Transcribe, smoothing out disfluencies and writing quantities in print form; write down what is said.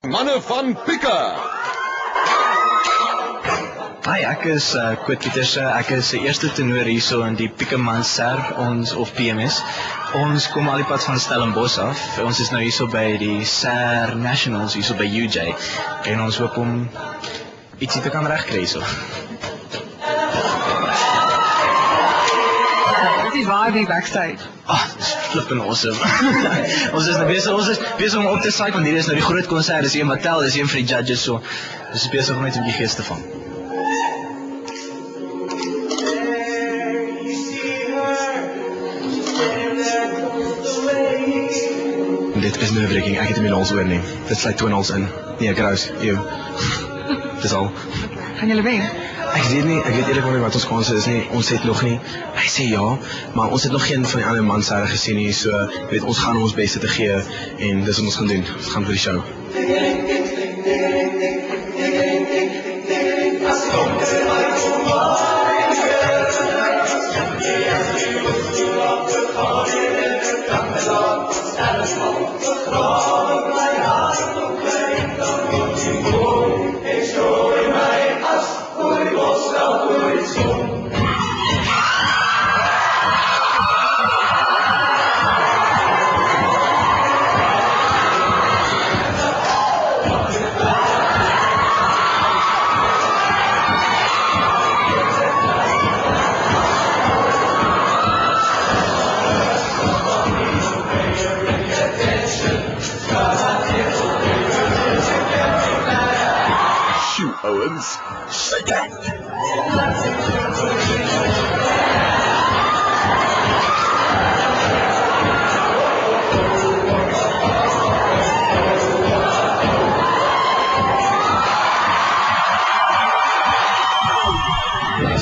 Manne van Pikke. Hi, ek is Quid Pieterse. Ek is die eerste tenor hierso in die Piekeman Ser, ons of PMS. Ons kom al die pad van Stellenbosch af. Ons is nou hierso by die Ser Nationals hierso by UJ en ons hoop om ietsie te kan regkry hierso. Wat is vibe hier backstage? Dis flippin' awesome. ons is besig om op te psych, want hier is nou die groot konsert, dis een wat tel, dis een vir die judges, so dis besig om net 'n bietjie gees te vang. Dit is nerve-wracking, ek het nie ons oor nie. Dit sluit tonals in. Nee, Kraus, eeuw. Dis al. Gaan julle wen? Ek weet eerlik nie wat ons kans is nie. Ons het nog nie. Hy sê ja, maar ons het nog geen van die ander mans daar gesien nie, so ons gaan ons beste te gee en dis wat ons gaan doen. Ons gaan vir die show. Owens. Shake it.